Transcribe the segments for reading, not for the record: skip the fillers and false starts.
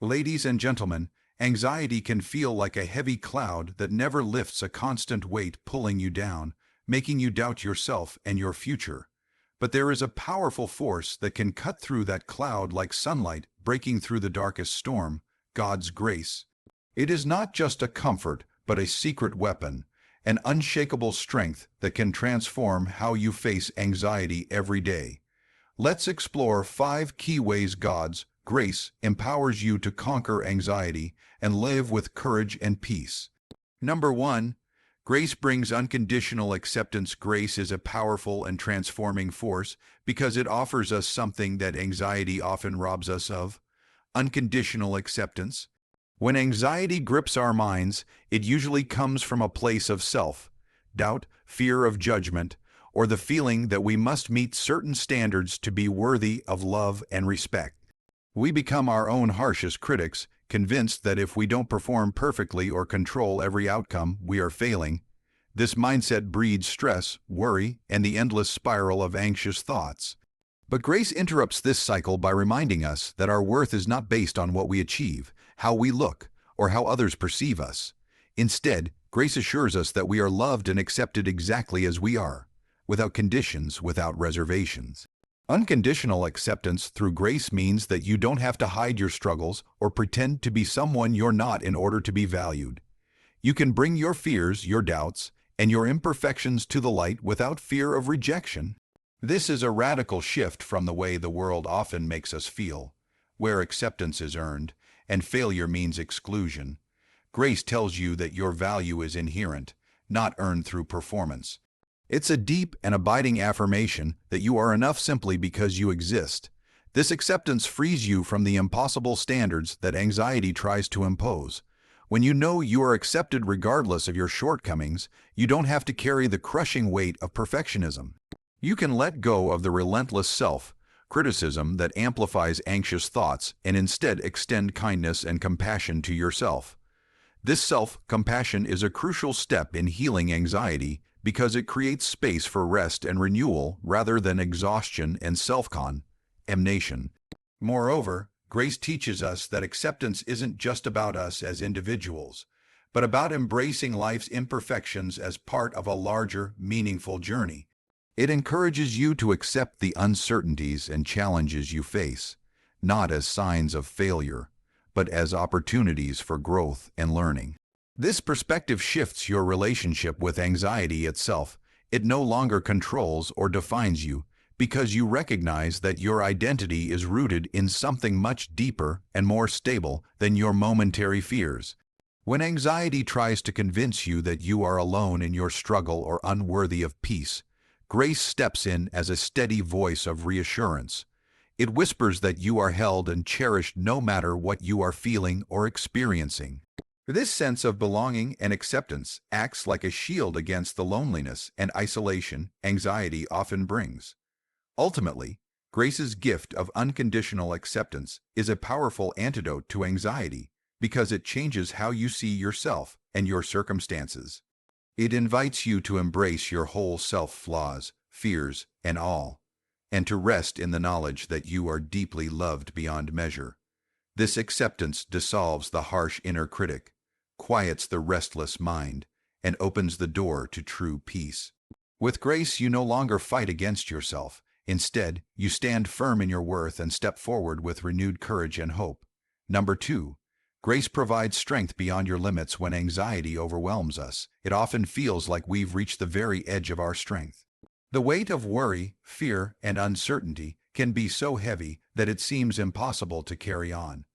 Ladies and gentlemen, anxiety can feel like a heavy cloud that never lifts, a constant weight pulling you down, making you doubt yourself and your future. But there is a powerful force that can cut through that cloud like sunlight breaking through the darkest storm: God's grace. It is not just a comfort, but a secret weapon, an unshakable strength that can transform how you face anxiety every day. Let's explore 5 key ways God's grace empowers you to conquer anxiety and live with courage and peace. Number 1. Grace brings unconditional acceptance. Grace is a powerful and transforming force because it offers us something that anxiety often robs us of: unconditional acceptance. When anxiety grips our minds, it usually comes from a place of self-doubt, fear of judgment, or the feeling that we must meet certain standards to be worthy of love and respect. We become our own harshest critics, convinced that if we don't perform perfectly or control every outcome, we are failing. This mindset breeds stress, worry, and the endless spiral of anxious thoughts. But grace interrupts this cycle by reminding us that our worth is not based on what we achieve, how we look, or how others perceive us. Instead, grace assures us that we are loved and accepted exactly as we are, without conditions, without reservations. Unconditional acceptance through grace means that you don't have to hide your struggles or pretend to be someone you're not in order to be valued. You can bring your fears, your doubts, and your imperfections to the light without fear of rejection. This is a radical shift from the way the world often makes us feel, where acceptance is earned and failure means exclusion. Grace tells you that your value is inherent, not earned through performance. It's a deep and abiding affirmation that you are enough simply because you exist. This acceptance frees you from the impossible standards that anxiety tries to impose. When you know you are accepted regardless of your shortcomings, you don't have to carry the crushing weight of perfectionism. You can let go of the relentless self-criticism that amplifies anxious thoughts and instead extend kindness and compassion to yourself. This self-compassion is a crucial step in healing anxiety because it creates space for rest and renewal rather than exhaustion and self-condemnation. Moreover, grace teaches us that acceptance isn't just about us as individuals, but about embracing life's imperfections as part of a larger, meaningful journey. It encourages you to accept the uncertainties and challenges you face, not as signs of failure, but as opportunities for growth and learning. This perspective shifts your relationship with anxiety itself. It no longer controls or defines you because you recognize that your identity is rooted in something much deeper and more stable than your momentary fears. When anxiety tries to convince you that you are alone in your struggle or unworthy of peace, grace steps in as a steady voice of reassurance. It whispers that you are held and cherished no matter what you are feeling or experiencing. This sense of belonging and acceptance acts like a shield against the loneliness and isolation anxiety often brings. Ultimately, grace's gift of unconditional acceptance is a powerful antidote to anxiety because it changes how you see yourself and your circumstances. It invites you to embrace your whole self, flaws, fears, and all, and to rest in the knowledge that you are deeply loved beyond measure. This acceptance dissolves the harsh inner critic, quiets the restless mind, and opens the door to true peace. With grace, you no longer fight against yourself. Instead, you stand firm in your worth and step forward with renewed courage and hope. Number 2. Grace provides strength beyond your limits. When anxiety overwhelms us, it often feels like we've reached the very edge of our strength. The weight of worry, fear, and uncertainty can be so heavy that it seems impossible to carry on.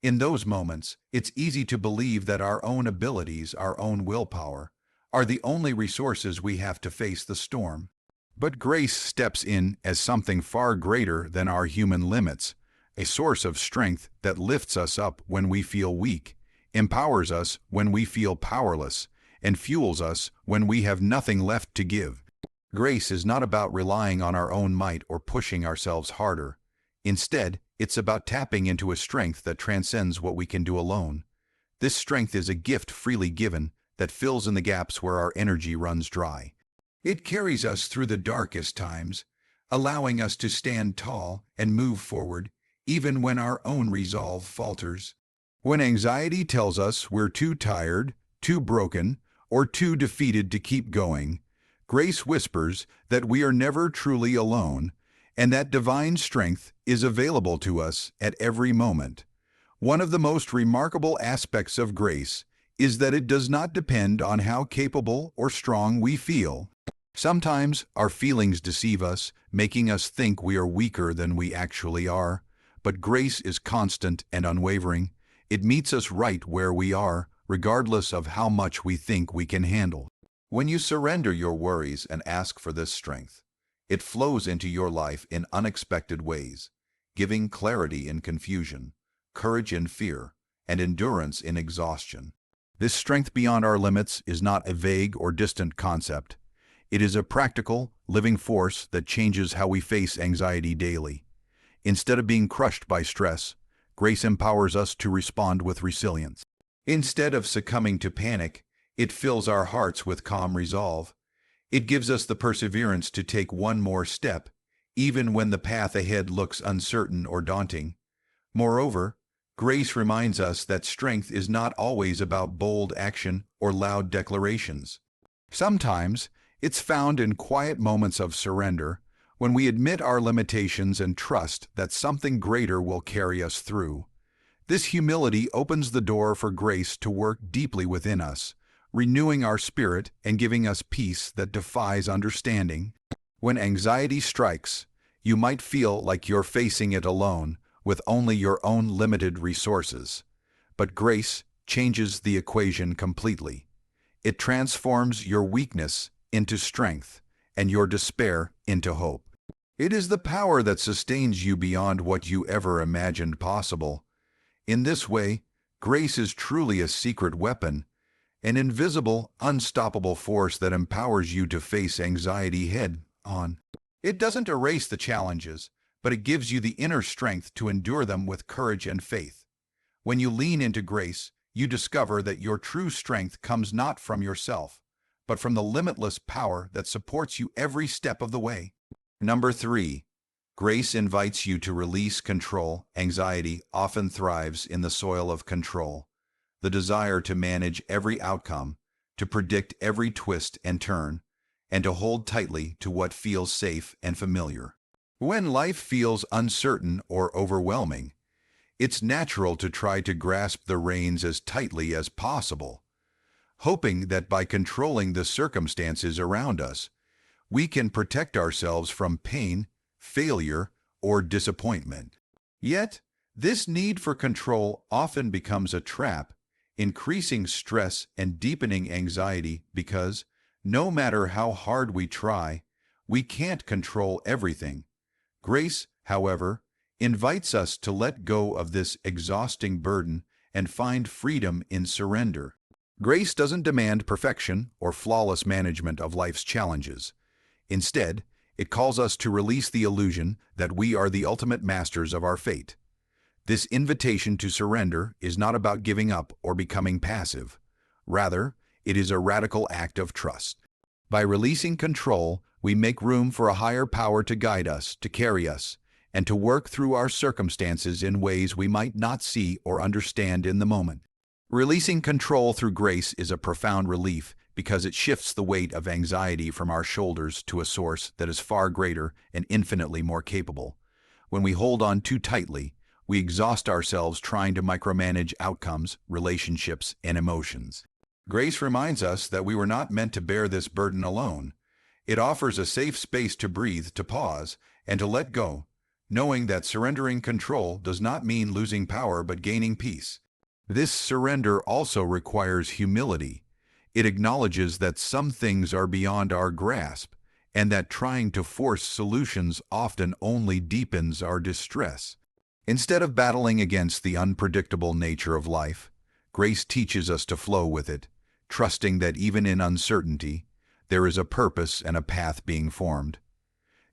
In those moments, it's easy to believe that our own abilities, our own willpower, are the only resources we have to face the storm. But grace steps in as something far greater than our human limits, a source of strength that lifts us up when we feel weak, empowers us when we feel powerless, and fuels us when we have nothing left to give. Grace is not about relying on our own might or pushing ourselves harder. Instead, it's about tapping into a strength that transcends what we can do alone. This strength is a gift freely given that fills in the gaps where our energy runs dry. It carries us through the darkest times, allowing us to stand tall and move forward even when our own resolve falters. When anxiety tells us we're too tired, too broken, or too defeated to keep going, grace whispers that we are never truly alone and that divine strength is available to us at every moment. One of the most remarkable aspects of grace is that it does not depend on how capable or strong we feel. Sometimes our feelings deceive us, making us think we are weaker than we actually are, but grace is constant and unwavering. It meets us right where we are, regardless of how much we think we can handle. When you surrender your worries and ask for this strength, it flows into your life in unexpected ways, giving clarity in confusion, courage in fear, and endurance in exhaustion. This strength beyond our limits is not a vague or distant concept. It is a practical, living force that changes how we face anxiety daily. Instead of being crushed by stress, grace empowers us to respond with resilience. Instead of succumbing to panic, it fills our hearts with calm resolve. It gives us the perseverance to take one more step, even when the path ahead looks uncertain or daunting. Moreover, grace reminds us that strength is not always about bold action or loud declarations. Sometimes, it's found in quiet moments of surrender, when we admit our limitations and trust that something greater will carry us through. This humility opens the door for grace to work deeply within us, renewing our spirit and giving us peace that defies understanding. When anxiety strikes, you might feel like you're facing it alone, with only your own limited resources. But grace changes the equation completely. It transforms your weakness into strength and your despair into hope. It is the power that sustains you beyond what you ever imagined possible. In this way, grace is truly a secret weapon, an invisible, unstoppable force that empowers you to face anxiety head-on. It doesn't erase the challenges, but it gives you the inner strength to endure them with courage and faith. When you lean into grace, you discover that your true strength comes not from yourself, but from the limitless power that supports you every step of the way. Number 3. Grace invites you to release control. Anxiety often thrives in the soil of control, the desire to manage every outcome, to predict every twist and turn, and to hold tightly to what feels safe and familiar. When life feels uncertain or overwhelming, it's natural to try to grasp the reins as tightly as possible, hoping that by controlling the circumstances around us, we can protect ourselves from pain, failure, or disappointment. Yet, this need for control often becomes a trap, increasing stress and deepening anxiety because, no matter how hard we try, we can't control everything. Grace, however, invites us to let go of this exhausting burden and find freedom in surrender. Grace doesn't demand perfection or flawless management of life's challenges. Instead, it calls us to release the illusion that we are the ultimate masters of our fate. This invitation to surrender is not about giving up or becoming passive. Rather, it is a radical act of trust. By releasing control, we make room for a higher power to guide us, to carry us, and to work through our circumstances in ways we might not see or understand in the moment. Releasing control through grace is a profound relief because it shifts the weight of anxiety from our shoulders to a source that is far greater and infinitely more capable. When we hold on too tightly, we exhaust ourselves trying to micromanage outcomes, relationships, and emotions. Grace reminds us that we were not meant to bear this burden alone. It offers a safe space to breathe, to pause, and to let go, knowing that surrendering control does not mean losing power but gaining peace. This surrender also requires humility. It acknowledges that some things are beyond our grasp, and that trying to force solutions often only deepens our distress. Instead of battling against the unpredictable nature of life, grace teaches us to flow with it, trusting that even in uncertainty, there is a purpose and a path being formed.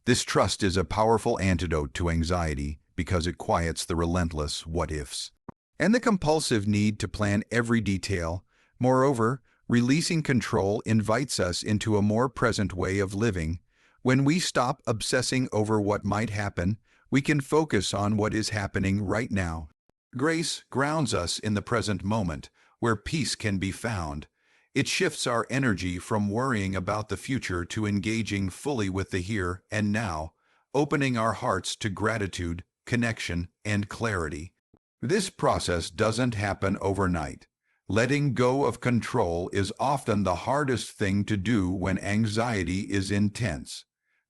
This trust is a powerful antidote to anxiety because it quiets the relentless what-ifs and the compulsive need to plan every detail. Moreover, releasing control invites us into a more present way of living. When we stop obsessing over what might happen, we can focus on what is happening right now. Grace grounds us in the present moment, where peace can be found. It shifts our energy from worrying about the future to engaging fully with the here and now, opening our hearts to gratitude, connection, and clarity. This process doesn't happen overnight. Letting go of control is often the hardest thing to do when anxiety is intense.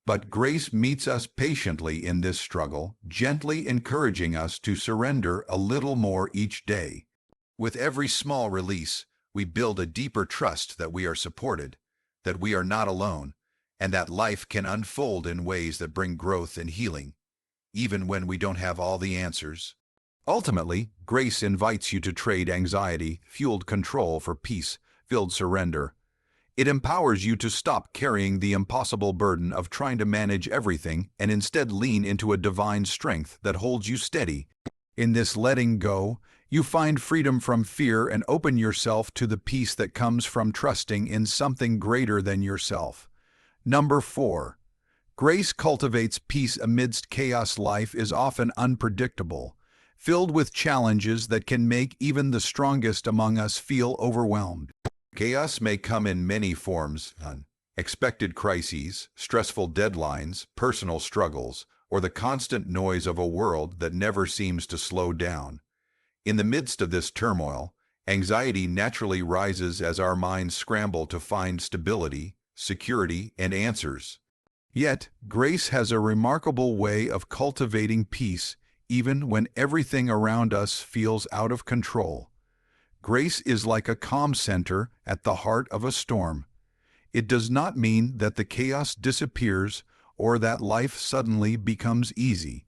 But grace meets us patiently in this struggle, gently encouraging us to surrender a little more each day. With every small release, we build a deeper trust that we are supported, that we are not alone, and that life can unfold in ways that bring growth and healing, even when we don't have all the answers. Ultimately, grace invites you to trade anxiety-fueled control for peace-filled surrender. It empowers you to stop carrying the impossible burden of trying to manage everything and instead lean into a divine strength that holds you steady. In this letting go, you find freedom from fear and open yourself to the peace that comes from trusting in something greater than yourself. Number 4. Grace cultivates peace amidst chaos. Life is often unpredictable, filled with challenges that can make even the strongest among us feel overwhelmed. Chaos may come in many forms: unexpected crises, stressful deadlines, personal struggles, or the constant noise of a world that never seems to slow down. In the midst of this turmoil, anxiety naturally rises as our minds scramble to find stability, security, and answers. Yet, grace has a remarkable way of cultivating peace even when everything around us feels out of control. Grace is like a calm center at the heart of a storm. It does not mean that the chaos disappears or that life suddenly becomes easy.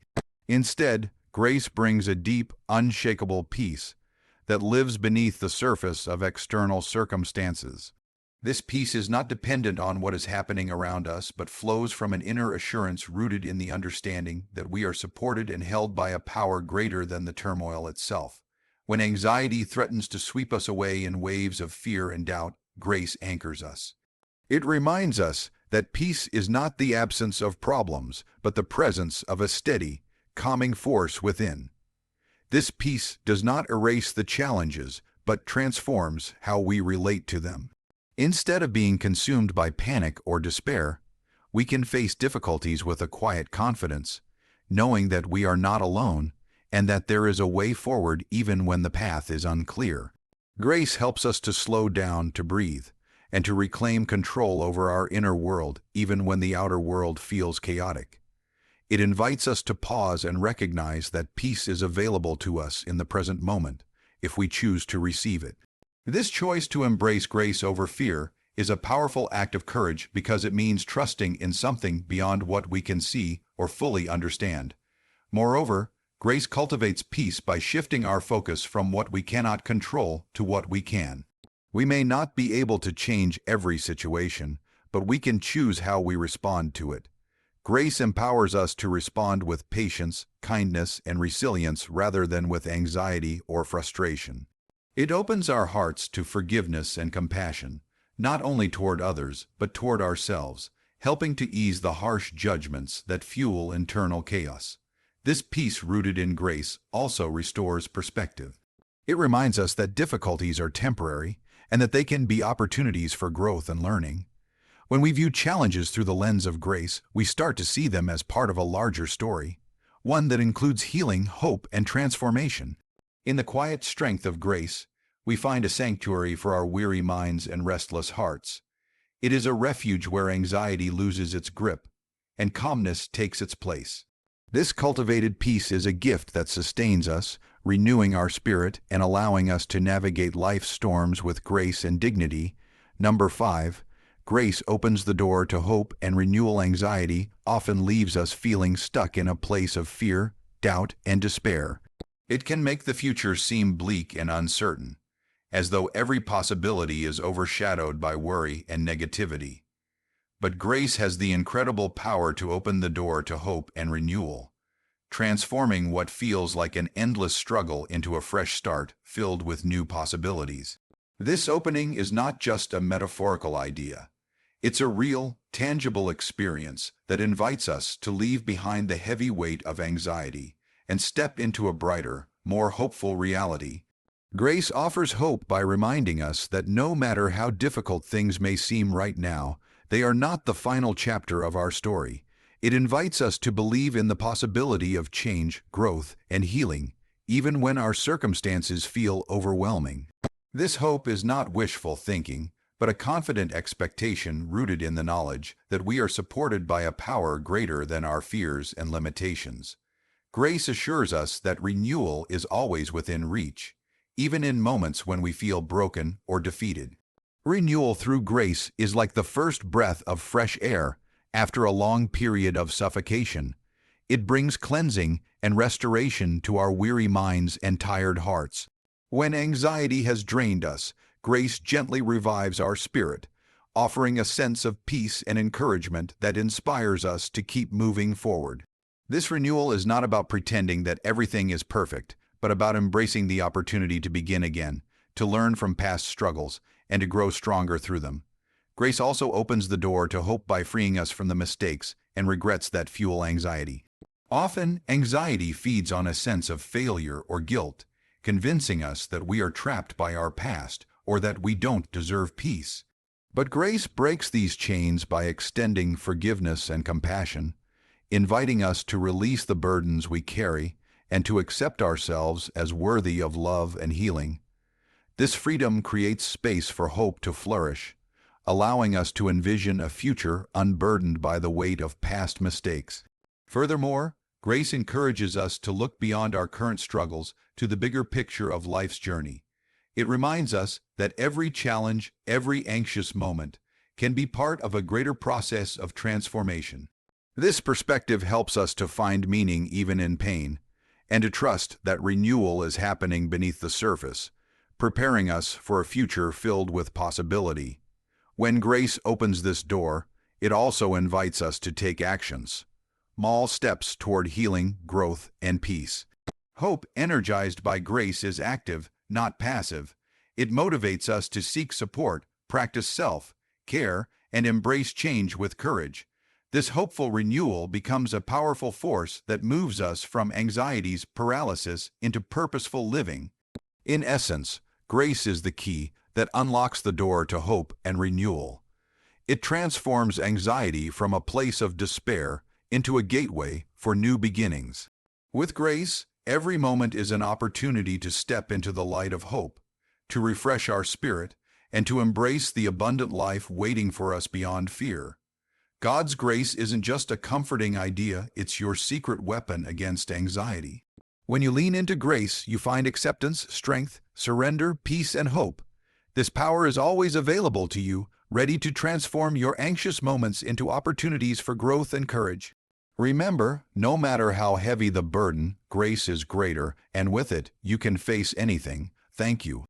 Instead, grace brings a deep, unshakable peace that lives beneath the surface of external circumstances. This peace is not dependent on what is happening around us, but flows from an inner assurance rooted in the understanding that we are supported and held by a power greater than the turmoil itself. When anxiety threatens to sweep us away in waves of fear and doubt, grace anchors us. It reminds us that peace is not the absence of problems, but the presence of a steady, calming force within. This peace does not erase the challenges, but transforms how we relate to them. Instead of being consumed by panic or despair, we can face difficulties with a quiet confidence, knowing that we are not alone and that there is a way forward even when the path is unclear. Grace helps us to slow down, to breathe, and to reclaim control over our inner world even when the outer world feels chaotic. It invites us to pause and recognize that peace is available to us in the present moment, if we choose to receive it. This choice to embrace grace over fear is a powerful act of courage because it means trusting in something beyond what we can see or fully understand. Moreover, grace cultivates peace by shifting our focus from what we cannot control to what we can. We may not be able to change every situation, but we can choose how we respond to it. Grace empowers us to respond with patience, kindness, and resilience rather than with anxiety or frustration. It opens our hearts to forgiveness and compassion, not only toward others, but toward ourselves, helping to ease the harsh judgments that fuel internal chaos. This peace rooted in grace also restores perspective. It reminds us that difficulties are temporary and that they can be opportunities for growth and learning. When we view challenges through the lens of grace, we start to see them as part of a larger story, one that includes healing, hope, and transformation. In the quiet strength of grace, we find a sanctuary for our weary minds and restless hearts. It is a refuge where anxiety loses its grip and calmness takes its place. This cultivated peace is a gift that sustains us, renewing our spirit and allowing us to navigate life's storms with grace and dignity. Number 5. Grace opens the door to hope and renewal. Anxiety often leaves us feeling stuck in a place of fear, doubt, and despair. It can make the future seem bleak and uncertain, as though every possibility is overshadowed by worry and negativity. But grace has the incredible power to open the door to hope and renewal, transforming what feels like an endless struggle into a fresh start filled with new possibilities. This opening is not just a metaphorical idea. It's a real, tangible experience that invites us to leave behind the heavy weight of anxiety and step into a brighter, more hopeful reality. Grace offers hope by reminding us that no matter how difficult things may seem right now, they are not the final chapter of our story. It invites us to believe in the possibility of change, growth, and healing, even when our circumstances feel overwhelming. This hope is not wishful thinking, but a confident expectation rooted in the knowledge that we are supported by a power greater than our fears and limitations. Grace assures us that renewal is always within reach, even in moments when we feel broken or defeated. Renewal through grace is like the first breath of fresh air after a long period of suffocation. It brings cleansing and restoration to our weary minds and tired hearts. When anxiety has drained us, grace gently revives our spirit, offering a sense of peace and encouragement that inspires us to keep moving forward. This renewal is not about pretending that everything is perfect, but about embracing the opportunity to begin again, to learn from past struggles, and to grow stronger through them. Grace also opens the door to hope by freeing us from the mistakes and regrets that fuel anxiety. Often, anxiety feeds on a sense of failure or guilt, convincing us that we are trapped by our past or that we don't deserve peace. But grace breaks these chains by extending forgiveness and compassion, inviting us to release the burdens we carry and to accept ourselves as worthy of love and healing. This freedom creates space for hope to flourish, allowing us to envision a future unburdened by the weight of past mistakes. Furthermore, grace encourages us to look beyond our current struggles to the bigger picture of life's journey. It reminds us that every challenge, every anxious moment, can be part of a greater process of transformation. This perspective helps us to find meaning even in pain, and to trust that renewal is happening beneath the surface, preparing us for a future filled with possibility. When grace opens this door, it also invites us to take actions, small steps toward healing, growth, and peace. Hope energized by grace is active, not passive. It motivates us to seek support, practice self-care, and embrace change with courage. This hopeful renewal becomes a powerful force that moves us from anxiety's paralysis into purposeful living. In essence, grace is the key that unlocks the door to hope and renewal. It transforms anxiety from a place of despair into a gateway for new beginnings. With grace, every moment is an opportunity to step into the light of hope, to refresh our spirit, and to embrace the abundant life waiting for us beyond fear. God's grace isn't just a comforting idea, it's your secret weapon against anxiety. When you lean into grace, you find acceptance, strength, surrender, peace, and hope. This power is always available to you, ready to transform your anxious moments into opportunities for growth and courage. Remember, no matter how heavy the burden, grace is greater, and with it, you can face anything. Thank you.